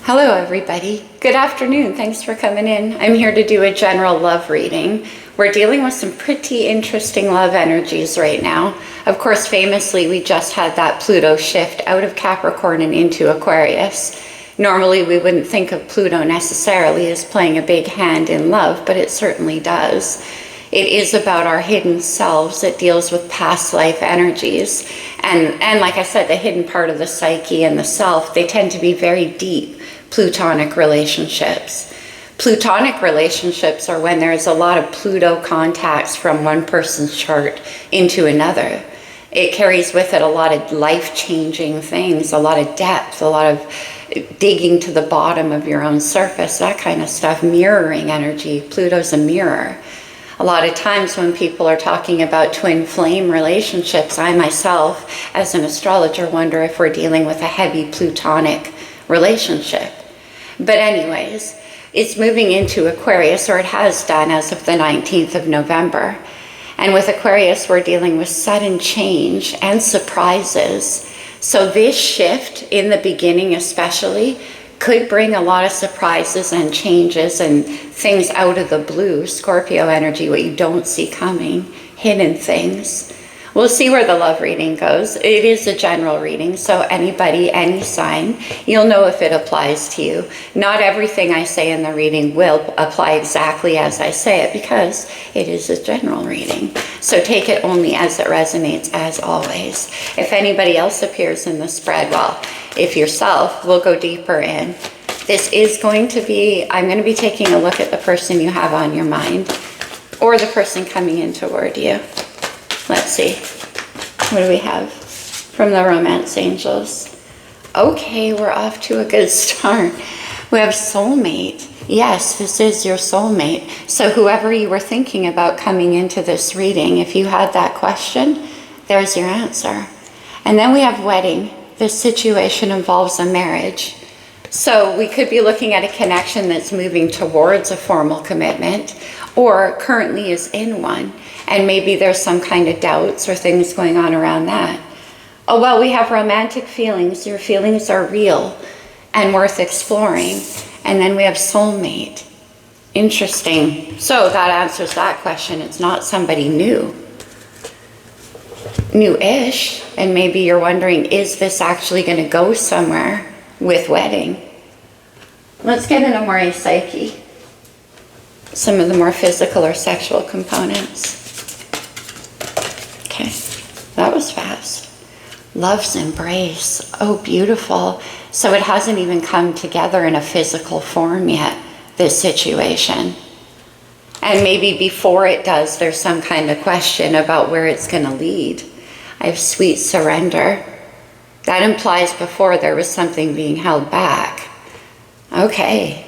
Hello everybody. Good afternoon. Thanks for coming in. I'm here to do a general love reading. We're dealing with some pretty interesting love energies right now. Of course, famously, we just had that Pluto shift out of Capricorn and into Aquarius. Normally, we wouldn't think of Pluto necessarily as playing a big hand in love, but it certainly does. It is about our hidden selves. It deals with past life energies. And like I said, the hidden part of the psyche and the self, they tend to be very deep Plutonic relationships. Plutonic relationships are when there's a lot of Pluto contacts from one person's chart into another. It carries with it a lot of life-changing things, a lot of depth, a lot of digging to the bottom of your own surface, that kind of stuff, mirroring energy. Pluto's a mirror. A lot of times when people are talking about twin flame relationships, I myself, as an astrologer, wonder if we're dealing with a heavy Plutonic relationship. But anyways, it's moving into Aquarius, or it has done as of the 19th of November. And with Aquarius, we're dealing with sudden change and surprises. So this shift in the beginning especially could bring a lot of surprises and changes and things out of the blue, Scorpio energy, what you don't see coming, hidden things. We'll see where the love reading goes. It is a general reading, so anybody, any sign, you'll know if it applies to you. Not everything I say in the reading will apply exactly as I say it because it is a general reading. So take it only as it resonates, as always. If anybody else appears in the spread, well, if yourself, we'll go deeper in. This is going to be, I'm going to be taking a look at the person you have on your mind or the person coming in toward you. Let's see. What do we have from the romance angels? Okay, we're off to a good start. We have soulmate. Yes, this is your soulmate. So whoever you were thinking about coming into this reading, if you had that question, there's your answer. And then we have wedding. This situation involves a marriage. So we could be looking at a connection that's moving towards a formal commitment or currently is in one. And maybe there's some kind of doubts or things going on around that. Oh, well, we have romantic feelings. Your feelings are real and worth exploring. And then we have soulmate. Interesting. So that answers that question. It's not somebody new. New-ish. And maybe you're wondering, is this actually going to go somewhere with wedding? Let's get into more psyche. Some of the more physical or sexual components. Okay, that was fast. Love's embrace. Oh, beautiful. So it hasn't even come together in a physical form yet, this situation. And maybe before it does, there's some kind of question about where it's going to lead. I have sweet surrender. That implies before there was something being held back. Okay.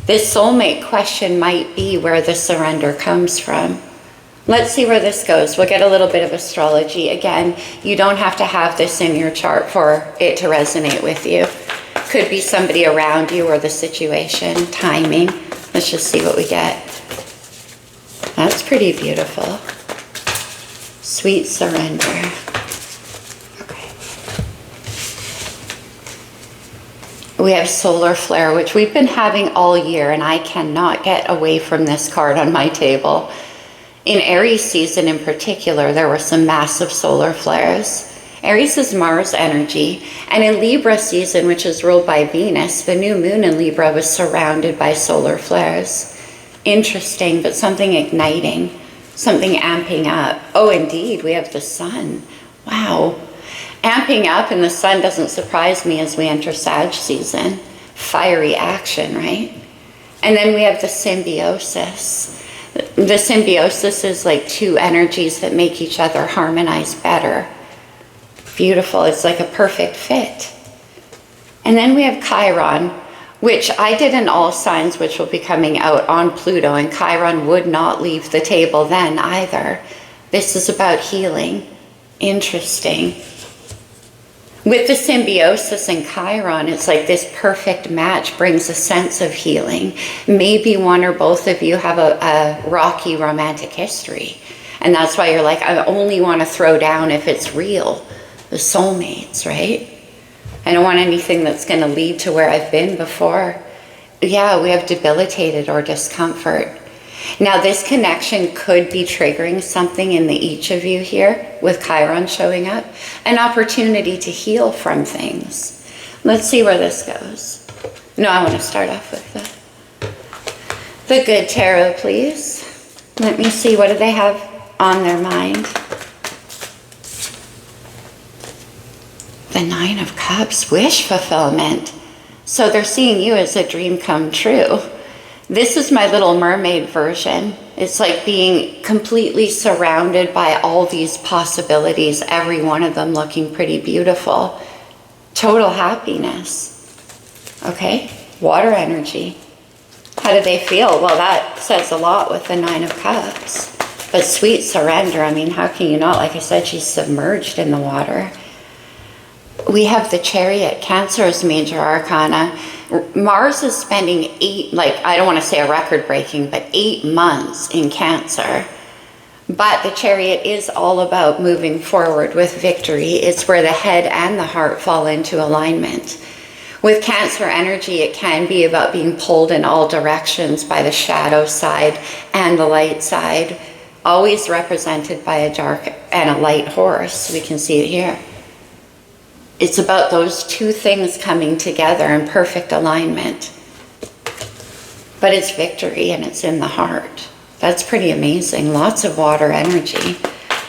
This soulmate question might be where the surrender comes from. Let's see where this goes. We'll get a little bit of astrology. Again, you don't have to have this in your chart for it to resonate with you. Could be somebody around you or the situation, timing. Let's just see what we get. That's pretty beautiful. Sweet surrender. Okay. We have solar flare, which we've been having all year, and I cannot get away from this card on my table. In Aries season in particular, there were some massive solar flares. Aries is Mars energy, and in Libra season, which is ruled by Venus, the new moon in Libra was surrounded by solar flares. Interesting, but something igniting, something amping up. Oh, indeed, we have the sun. Wow. Amping up, and the sun doesn't surprise me as we enter Sag season. Fiery action, right? And then we have the symbiosis. The symbiosis is like two energies that make each other harmonize better. Beautiful. It's like a perfect fit. And then we have Chiron, which I did in all signs, which will be coming out on Pluto, and Chiron would not leave the table then either. This is about healing. Interesting. With the symbiosis and Chiron, it's like this perfect match brings a sense of healing. Maybe one or both of you have a rocky romantic history. And that's why you're like, I only want to throw down if it's real. The soulmates, right? I don't want anything that's going to lead to where I've been before. Yeah, we have debilitated or discomfort. Now, this connection could be triggering something in each of you here with Chiron showing up, an opportunity to heal from things. Let's see where this goes. No, I want to start off with the good tarot, please. Let me see, what do they have on their mind? The Nine of Cups, wish fulfillment. So they're seeing you as a dream come true. This is my Little Mermaid version. It's like being completely surrounded by all these possibilities, every one of them looking pretty beautiful. Total happiness. Okay, water energy. How do they feel? Well, that says a lot with the Nine of Cups. But sweet surrender, I mean, how can you not? Like I said, she's submerged in the water. We have the Chariot, Cancer's major arcana. Mars is spending I don't want to say a record-breaking, but 8 months in Cancer. But the Chariot is all about moving forward with victory. It's where the head and the heart fall into alignment. With Cancer energy, it can be about being pulled in all directions by the shadow side and the light side, always represented by a dark and a light horse. We can see it here. It's about those two things coming together in perfect alignment. But it's victory and it's in the heart. That's pretty amazing. Lots of water energy.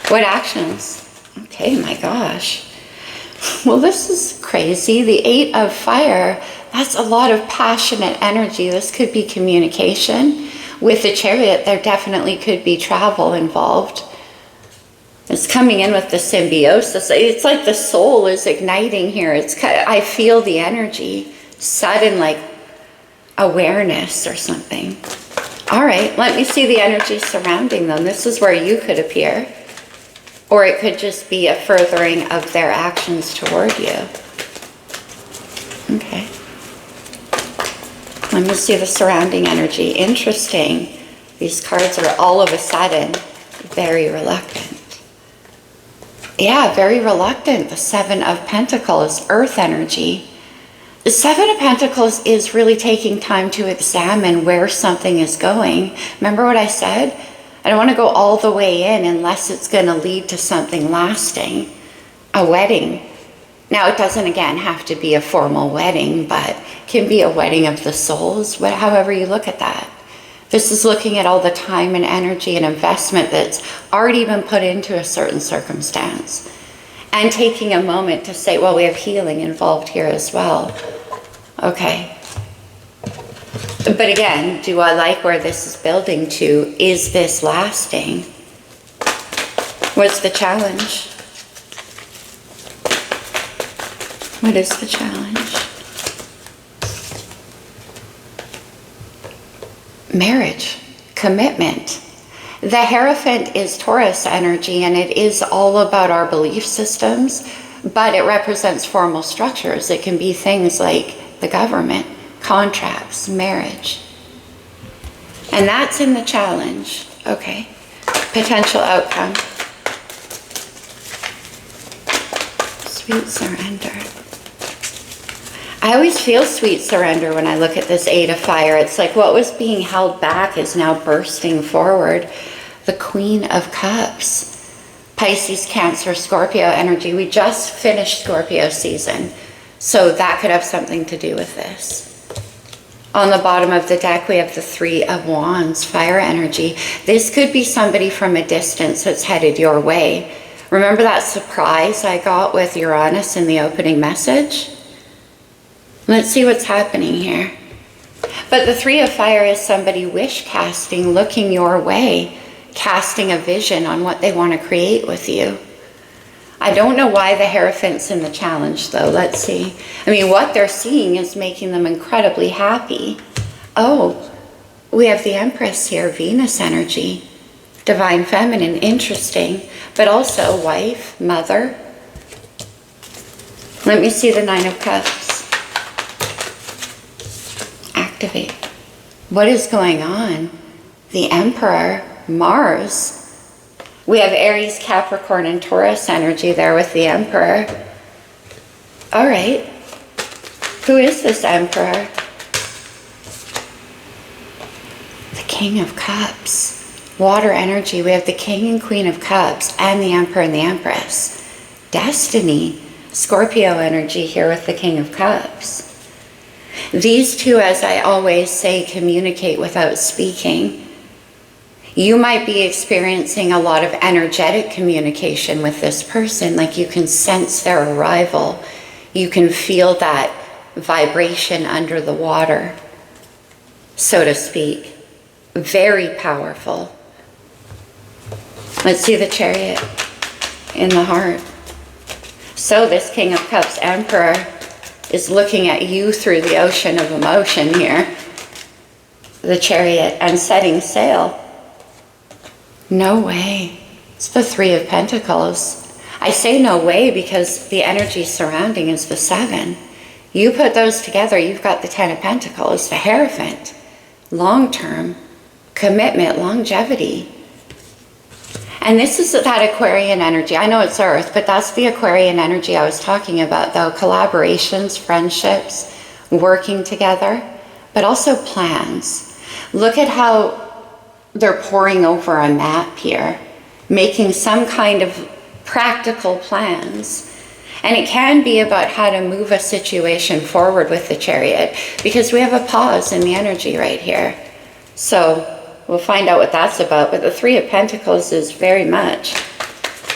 What actions? Okay, my gosh. Well, this is crazy. The Eight of Fire, that's a lot of passionate energy. This could be communication. With the Chariot, there definitely could be travel involved. It's coming in with the symbiosis. It's like the soul is igniting here. I feel the energy, sudden like awareness or something. All right, let me see the energy surrounding them. This is where you could appear. Or it could just be a furthering of their actions toward you. Okay. Let me see the surrounding energy. Interesting. These cards are all of a sudden very reluctant. Yeah, very reluctant. The Seven of Pentacles, earth energy. The Seven of Pentacles is really taking time to examine where something is going. Remember what I said? I don't want to go all the way in unless it's going to lead to something lasting. A wedding. Now, it doesn't, again, have to be a formal wedding, but can be a wedding of the souls, however you look at that. This is looking at all the time and energy and investment that's already been put into a certain circumstance. And taking a moment to say, well, we have healing involved here as well. Okay. But again, do I like where this is building to? Is this lasting? What's the challenge? What is the challenge? Marriage, commitment. The Hierophant is Taurus energy, and it is all about our belief systems, but it represents formal structures. It can be things like the government, contracts, marriage. And that's in the challenge. Okay. Potential outcome. Sweet surrender. I always feel sweet surrender when I look at this Eight of Fire. It's like what was being held back is now bursting forward. The Queen of Cups. Pisces, Cancer, Scorpio energy. We just finished Scorpio season. So that could have something to do with this. On the bottom of the deck, we have the Three of Wands, fire energy. This could be somebody from a distance that's headed your way. Remember that surprise I got with Uranus in the opening message? Let's see what's happening here. But the Three of Fire is somebody wish casting, looking your way, casting a vision on what they want to create with you. I don't know why the Hierophant's in the challenge, though. Let's see. I mean, what they're seeing is making them incredibly happy. Oh, we have the Empress here, Venus energy. Divine Feminine, interesting. But also wife, mother. Let me see the Nine of Cups. Activate. What is going on? The Emperor, Mars. We have Aries, Capricorn, and Taurus energy there with the Emperor. All right. Who is this Emperor? The King of Cups. Water energy. We have the King and Queen of Cups and the Emperor and the Empress. Destiny. Scorpio energy here with the King of Cups. These two, as I always say, communicate without speaking. You might be experiencing a lot of energetic communication with this person, like you can sense their arrival. You can feel that vibration under the water, so to speak. Very powerful. Let's see the Chariot in the heart. So this King of Cups Emperor is looking at you through the ocean of emotion here. The Chariot and setting sail. No way. It's the Three of Pentacles. I say no way because the energy surrounding is the Seven. You put those together, you've got the Ten of Pentacles, the Hierophant. Long-term commitment, longevity. And this is that Aquarian energy. I know it's Earth, but that's the Aquarian energy I was talking about, though. Collaborations, friendships, working together, but also plans. Look at how they're poring over a map here, making some kind of practical plans. And it can be about how to move a situation forward with the Chariot, because we have a pause in the energy right here. So we'll find out what that's about. But the Three of Pentacles is very much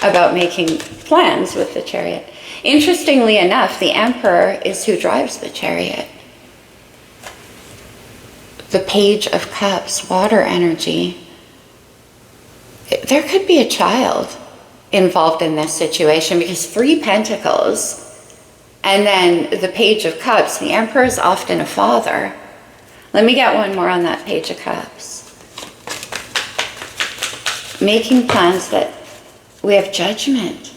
about making plans with the Chariot. Interestingly enough, the Emperor is who drives the Chariot. The Page of Cups, water energy. There could be a child involved in this situation, because Three Pentacles and then the Page of Cups, the Emperor is often a father. Let me get one more on that Page of Cups. Making plans. That we have Judgment.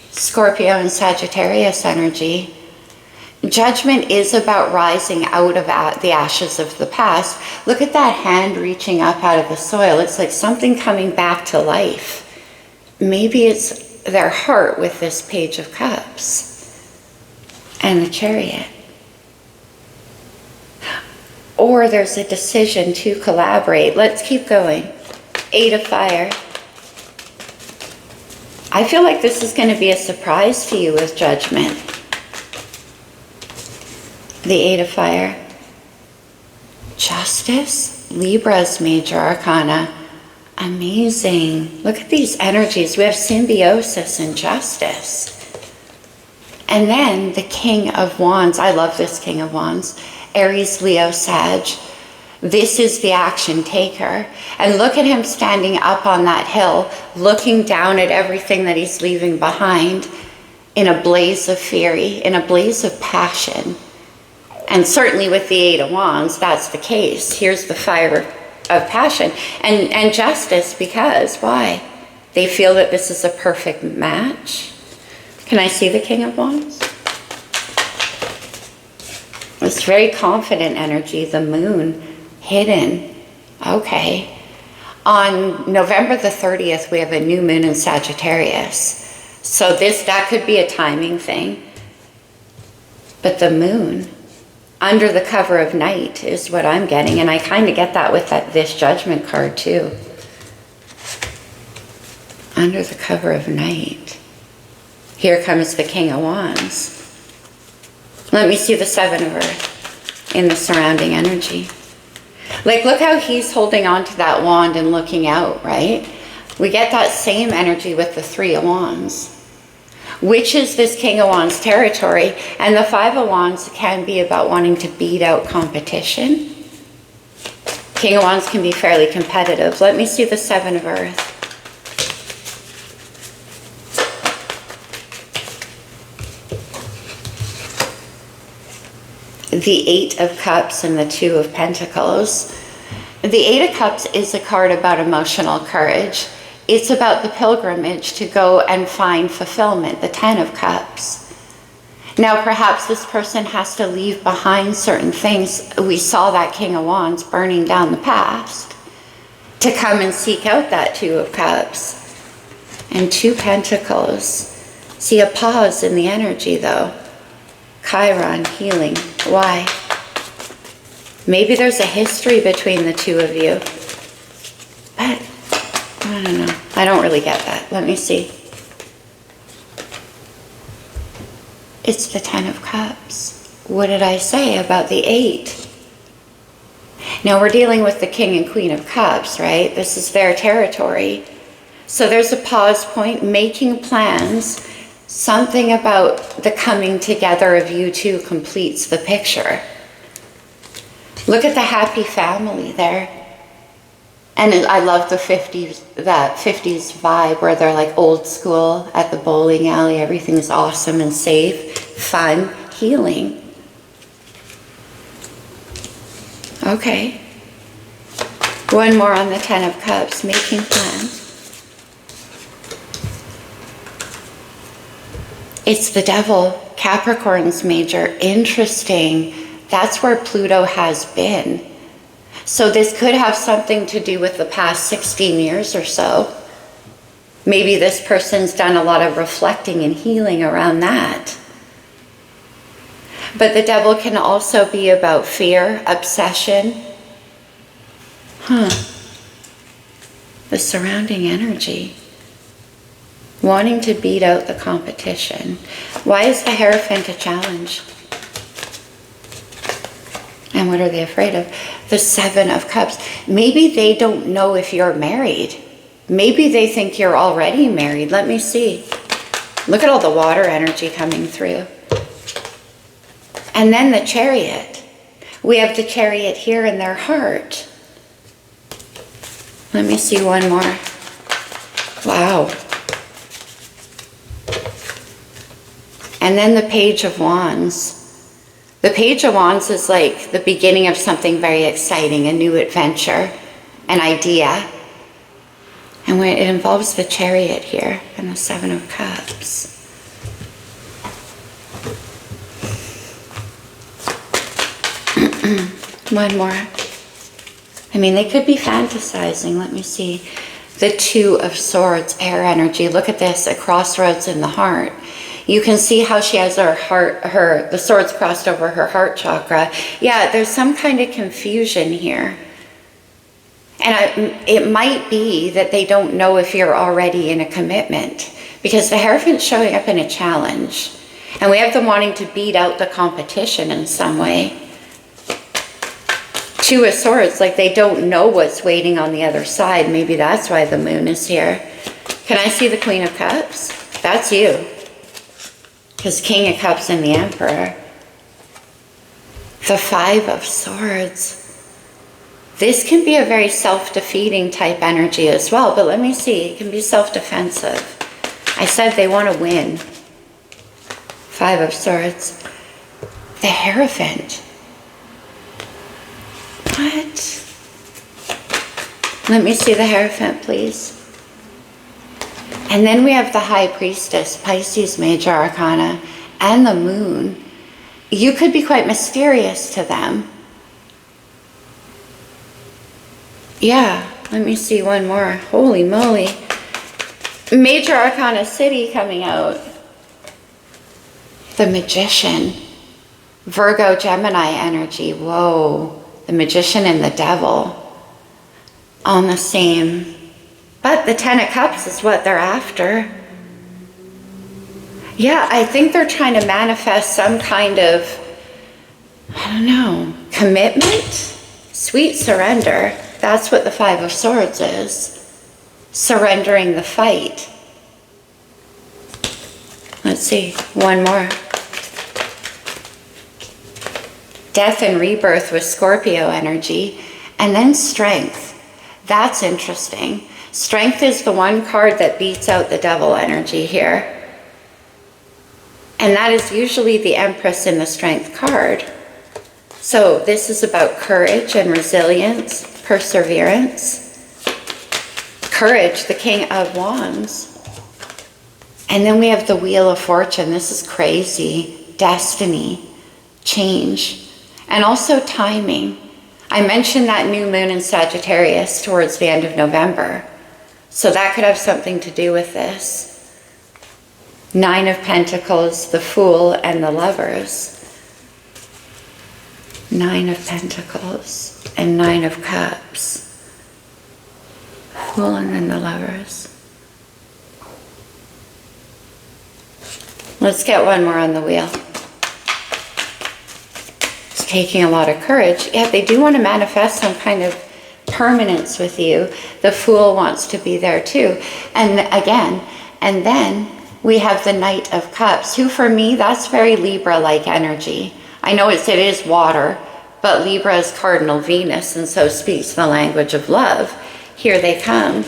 Scorpio and Sagittarius energy. Judgment is about rising out of the ashes of the past. Look at that hand reaching up out of the soil. It's like something coming back to life. Maybe it's their heart with this Page of Cups and the Chariot. Or there's a decision to collaborate. Let's keep going. Eight of Fire. I feel like this is going to be a surprise to you with Judgment. The Eight of Fire. Justice. Libra's major arcana. Amazing. Look at these energies. We have symbiosis and justice. And then the King of Wands. I love this King of Wands. Aries, Leo, Sag. This is the action taker. And look at him standing up on that hill, looking down at everything that he's leaving behind in a blaze of fury, in a blaze of passion. And certainly with the Eight of Wands, that's the case. Here's the fire of passion and justice, because why? They feel that this is a perfect match. Can I see the King of Wands? It's very confident energy. The Moon, hidden. Okay. On November the 30th, we have a new moon in Sagittarius. So that could be a timing thing. But the Moon, under the cover of night, is what I'm getting. And I kind of get that with this Judgment card too. Under the cover of night. Here comes the King of Wands. Let me see the Seven of Earth in the surrounding energy. Like, look how he's holding on to that wand and looking out, right? We get that same energy with the Three of Wands, which is this King of Wands territory. And the Five of Wands can be about wanting to beat out competition. King of Wands can be fairly competitive. Let me see the Seven of Earth. The Eight of Cups and the Two of Pentacles. The Eight of Cups is a card about emotional courage. It's about the pilgrimage to go and find fulfillment, the Ten of Cups. Now, perhaps this person has to leave behind certain things. We saw that King of Wands burning down the past to come and seek out that Two of Cups and Two Pentacles. See a pause in the energy, though. Chiron, healing. Why? Maybe there's a history between the two of you. But, I don't know. I don't really get that. Let me see. It's the Ten of Cups. What did I say about the 8? Now we're dealing with the King and Queen of Cups, right? This is their territory. So there's a pause point, making plans. Something about the coming together of you two completes the picture. Look at the happy family there. And I love the 50s, that 50s vibe where they're like old school at the bowling alley. Everything's awesome and safe, fun, healing. Okay. One more on the Ten of Cups, making plans. It's the Devil, Capricorn's major. Interesting. That's where Pluto has been. So this could have something to do with the past 16 years or so. Maybe this person's done a lot of reflecting and healing around that. But the Devil can also be about fear, obsession. The surrounding energy. Wanting to beat out the competition. Why is the Hierophant a challenge? And what are they afraid of? The Seven of Cups. Maybe they don't know if you're married. Maybe they think you're already married. Let me see. Look at all the water energy coming through. And then the Chariot. We have the Chariot here in their heart. Let me see one more. Wow. And then the Page of Wands. The Page of Wands is like the beginning of something very exciting, a new adventure, an idea. And when it involves the Chariot here and the Seven of Cups. One more. I mean, they could be fantasizing. Let me see. The Two of Swords, air energy. Look at this, a crossroads in the heart. You can see how she has the swords crossed over her heart chakra. Yeah, there's some kind of confusion here. And it might be that they don't know if you're already in a commitment, because the Hierophant's showing up in a challenge. And we have them wanting to beat out the competition in some way. Two of Swords, like they don't know what's waiting on the other side. Maybe that's why the Moon is here. Can I see the Queen of Cups? That's you. Because King of Cups and the Emperor. The Five of Swords. This can be a very self-defeating type energy as well, but let me see. It can be self-defensive. I said they want to win. Five of Swords. The Hierophant. What? Let me see the Hierophant, please. And then we have the High Priestess, Pisces Major Arcana, and the Moon. You could be quite mysterious to them. Yeah, let me see one more. Holy moly. Major Arcana City coming out. The Magician. Virgo, Gemini energy. Whoa. The Magician and the Devil. On the same. But the Ten of Cups is what they're after. Yeah, I think they're trying to manifest some kind of, I don't know, commitment? Sweet surrender. That's what the Five of Swords is. Surrendering the fight. Let's see, one more. Death and rebirth with Scorpio energy. And then strength. That's interesting. Strength is the one card that beats out the Devil energy here. And that is usually the Empress in the Strength card. So this is about courage and resilience, perseverance. Courage, the King of Wands. And then we have the Wheel of Fortune. This is crazy. Destiny, change, and also timing. I mentioned that new moon in Sagittarius towards the end of November. So that could have something to do with this. Nine of Pentacles, the Fool, and the Lovers. Nine of Pentacles and Nine of Cups. Fool and then the Lovers. Let's get one more on the wheel. It's taking a lot of courage. Yeah, they do want to manifest some kind of permanence with you. The Fool wants to be there too. And again, and then we have the Knight of Cups, who for me, that's very Libra-like energy. I know it is water, but Libra is cardinal Venus, and so speaks the language of love. Here they come.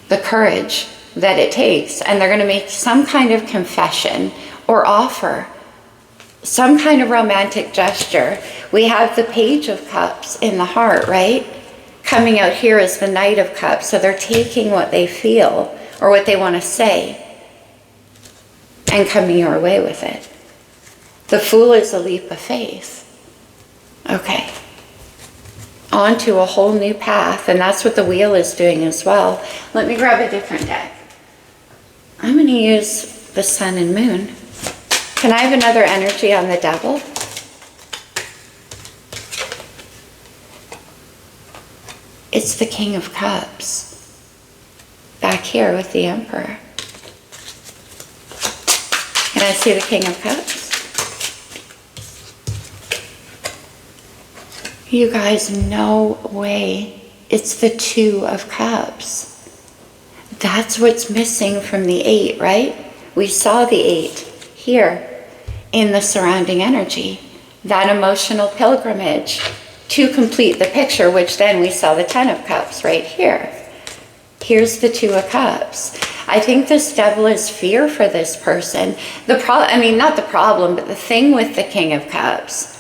The courage that it takes, and they're going to make some kind of confession or offer, some kind of romantic gesture. We have the Page of Cups in the heart, right? Coming out here is the Knight of Cups, so they're taking what they feel or what they want to say and coming your way with it. The Fool is a leap of faith. Okay. On to a whole new path, and that's what the Wheel is doing as well. Let me grab a different deck. I'm going to use the Sun and Moon. Can I have another energy on the Devil? It's the King of Cups. Back here with the Emperor. Can I see the King of Cups? You guys, no way. It's the Two of Cups. That's what's missing from the 8, right? We saw the 8 here in the surrounding energy. That emotional pilgrimage to complete the picture, which then we saw the 10 of Cups right here. Here's the Two of Cups. I think this Devil is fear for this person. Not the problem, but the thing with the King of Cups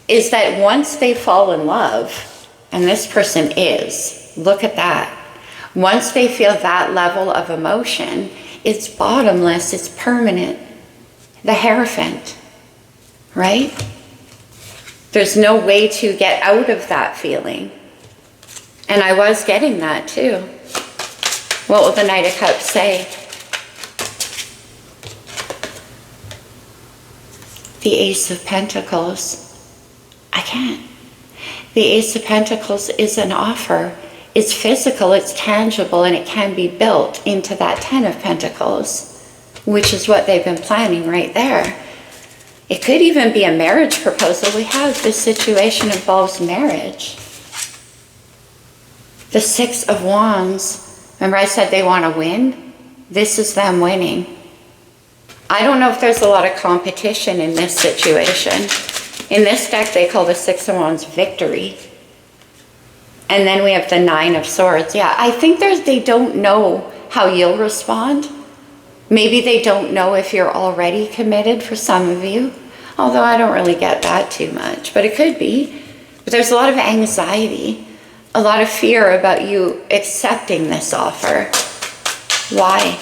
is that once they fall in love, and this person is, look at that. Once they feel that level of emotion, it's bottomless, it's permanent. The Hierophant, right? There's no way to get out of that feeling. And I was getting that too. What will the Knight of Cups say? The Ace of Pentacles. I can't. The Ace of Pentacles is an offer. It's physical, it's tangible, and it can be built into that 10 of Pentacles, which is what they've been planning right there. It could even be a marriage proposal. We have this situation involves marriage. The 6 of Wands. Remember I said they want to win? This is them winning. I don't know if there's a lot of competition in this situation. In this deck, they call the 6 of Wands victory. And then we have the 9 of Swords. Yeah, I think they don't know how you'll respond. Maybe they don't know if you're already committed for some of you. Although I don't really get that too much, but it could be. But there's a lot of anxiety, a lot of fear about you accepting this offer. Why?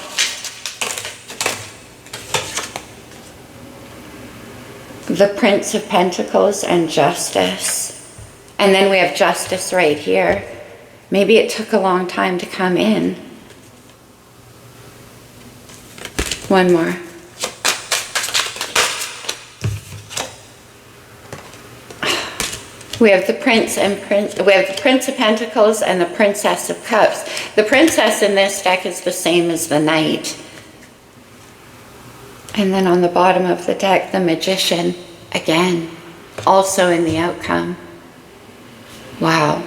The Prince of Pentacles and Justice. And then we have Justice right here. Maybe it took a long time to come in. One more. We have the we have the Prince of Pentacles and the Princess of Cups. The Princess in this deck is the same as the Knight. And then on the bottom of the deck, the Magician, again, also in the outcome. Wow.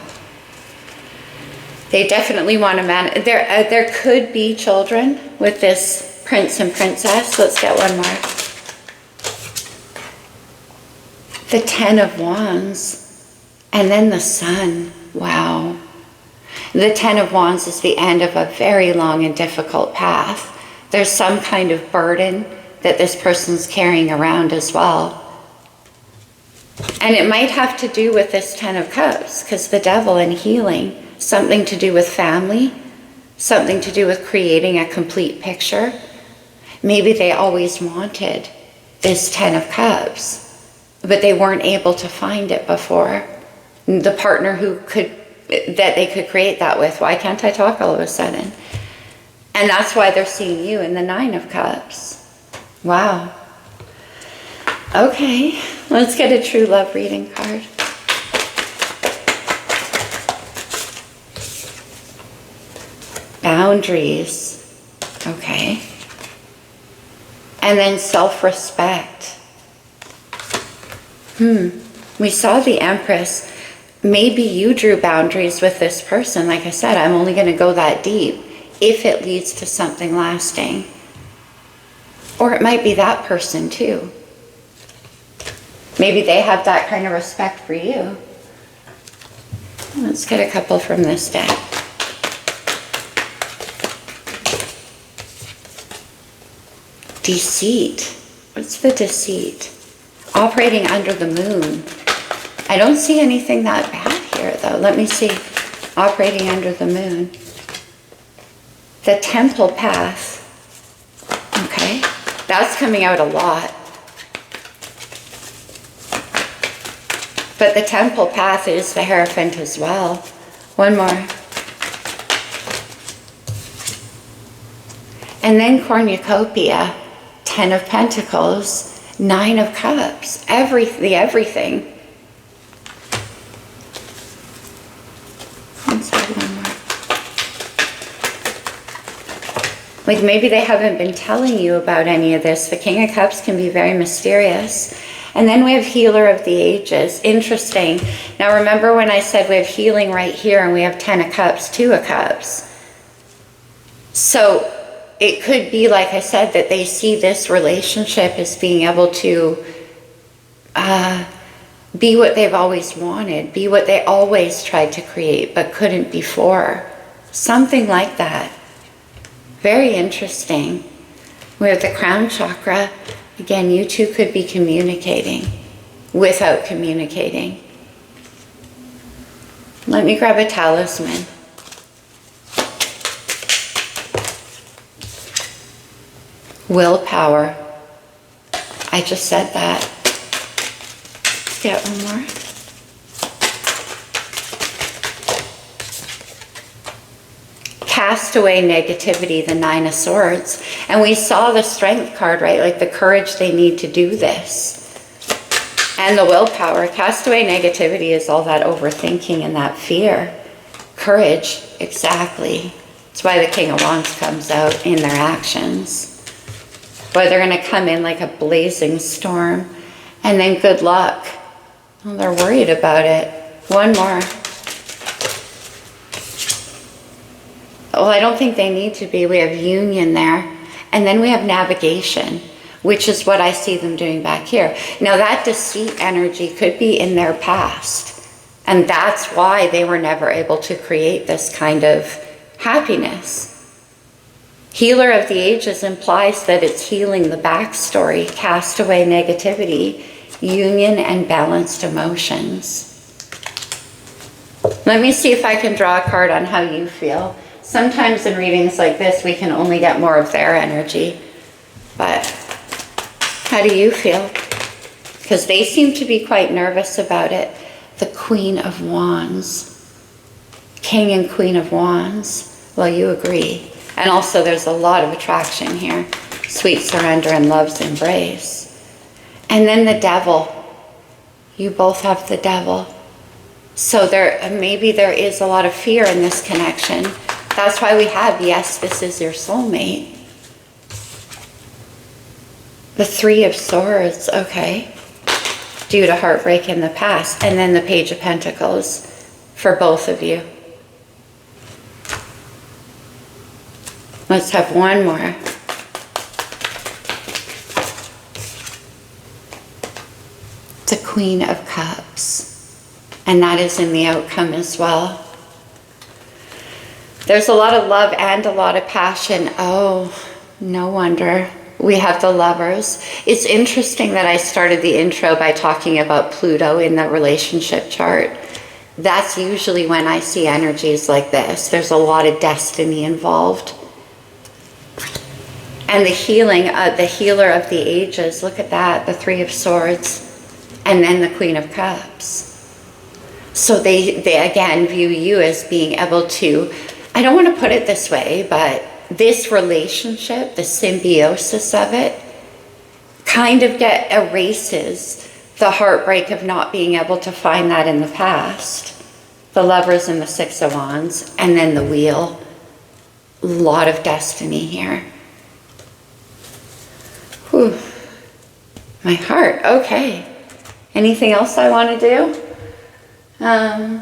They definitely want to there could be children with this Prince and Princess. Let's get one more. The 10 of Wands. And then the Sun. Wow. The 10 of Wands is the end of a very long and difficult path. There's some kind of burden that this person's carrying around as well. And it might have to do with this 10 of Cups, because the Devil and healing, something to do with family, something to do with creating a complete picture. Maybe they always wanted this 10 of Cups, but they weren't able to find it before. The partner that they could create that with. Why can't I talk all of a sudden? And that's why they're seeing you in the 9 of Cups. Wow. Okay, let's get a true love reading card. Boundaries. Okay. And then self-respect. We saw the Empress. Maybe you drew boundaries with this person. Like I said, I'm only going to go that deep if it leads to something lasting. Or it might be that person too. Maybe they have that kind of respect for you. Let's get a couple from this deck. Deceit. What's the deceit? Operating under the moon. I don't see anything that bad here though. Let me see. Operating under the moon. The temple path. Okay. That's coming out a lot. But the temple path is the Hierophant as well. One more. And then Cornucopia. 10 of Pentacles. 9 of Cups. Everything. Let's have one more. Like maybe they haven't been telling you about any of this. The King of Cups can be very mysterious. And then we have Healer of the Ages. Interesting. Now remember when I said we have healing right here and we have 10 of Cups, 2 of Cups. So it could be, like I said, that they see this relationship as being able to be what they've always wanted, be what they always tried to create but couldn't before. Something like that. Very interesting. We have the crown chakra. Again, you two could be communicating without communicating. Let me grab a talisman. Willpower. I just said that. Let's get one more. Cast away negativity, the 9 of Swords. And we saw the Strength card, right? Like the courage they need to do this. And the willpower. Cast away negativity is all that overthinking and that fear. Courage, exactly. That's why the King of Wands comes out in their actions. But they're going to come in like a blazing storm. And then good luck. Well, they're worried about it. One more. Well, I don't think they need to be. We have union there. And then we have navigation, which is what I see them doing back here. Now that deceit energy could be in their past. And that's why they were never able to create this kind of happiness. Healer of the Ages implies that it's healing the backstory, cast away negativity, union and balanced emotions. Let me see if I can draw a card on how you feel. Sometimes in readings like this, we can only get more of their energy. But how do you feel? Because they seem to be quite nervous about it. The Queen of Wands. King and Queen of Wands. Well, you agree. And also there's a lot of attraction here. Sweet surrender and love's embrace. And then the Devil. You both have the Devil. So maybe there is a lot of fear in this connection. That's why we have, yes, this is your soulmate. The 3 of Swords, okay. Due to heartbreak in the past. And then the Page of Pentacles for both of you. Let's have one more. The Queen of Cups. And that is in the outcome as well. There's a lot of love and a lot of passion. Oh, no wonder. We have the Lovers. It's interesting that I started the intro by talking about Pluto in the relationship chart. That's usually when I see energies like this. There's a lot of destiny involved. And the healing, the Healer of the Ages, look at that, the 3 of Swords, and then the Queen of Cups. So they again view you as being able to, I don't want to put it this way, but this relationship, the symbiosis of it, kind of erases the heartbreak of not being able to find that in the past. The Lovers and the Six of Wands, and then the Wheel. A lot of destiny here. Whew. My heart, okay. Anything else I want to do?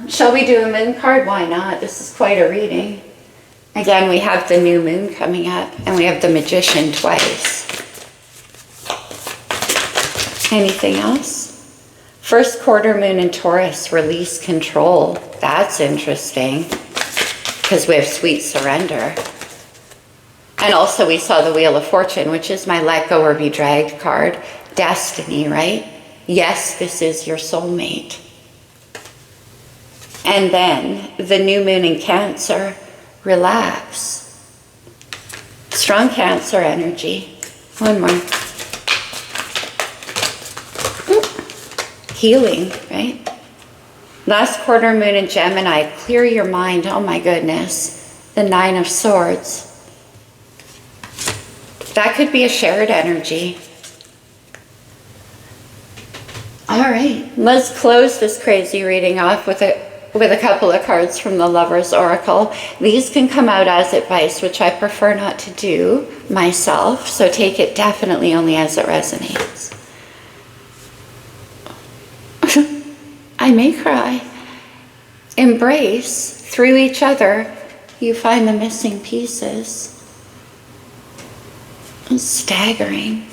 Shall we do a moon card? Why not? This is quite a reading. Again, we have the new moon coming up, and we have the Magician twice. Anything else? First quarter moon in Taurus, release control. That's interesting, because we have sweet surrender. And also we saw the Wheel of Fortune, which is my let go or be dragged card. Destiny, right? Yes, this is your soulmate. And then the new moon in Cancer, relax. Strong Cancer energy. One more. Healing, right? Last quarter moon in Gemini, clear your mind. Oh my goodness. The Nine of Swords. That could be a shared energy. All right, let's close this crazy reading off with a couple of cards from the Lover's Oracle. These can come out as advice, which I prefer not to do myself, so take it definitely only as it resonates. I may cry. Embrace. Through each other, you find the missing pieces. It's staggering.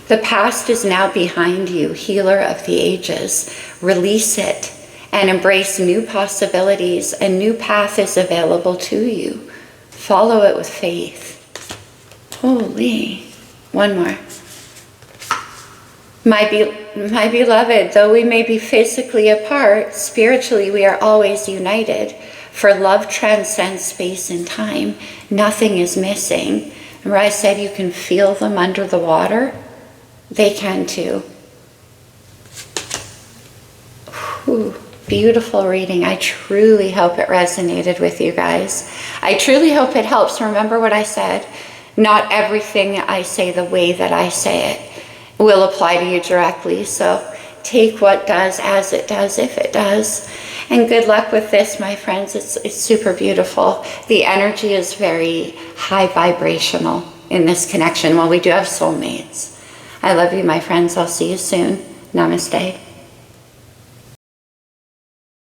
The past is now behind you, healer of the ages. Release it and embrace new possibilities. A new path is available to you. Follow it with faith. Holy. One more. My beloved, though we may be physically apart, spiritually we are always united. For love transcends space and time. Nothing is missing. Remember I said you can feel them under the water? They can too. Whew, beautiful reading. I truly hope it resonated with you guys. I truly hope it helps. Remember what I said. Not everything I say the way that I say it will apply to you directly. So take what does as it does, if it does. And good luck with this, my friends. It's super beautiful. The energy is very high vibrational in this connection. Well, we do have soulmates. I love you, my friends. I'll see you soon. Namaste.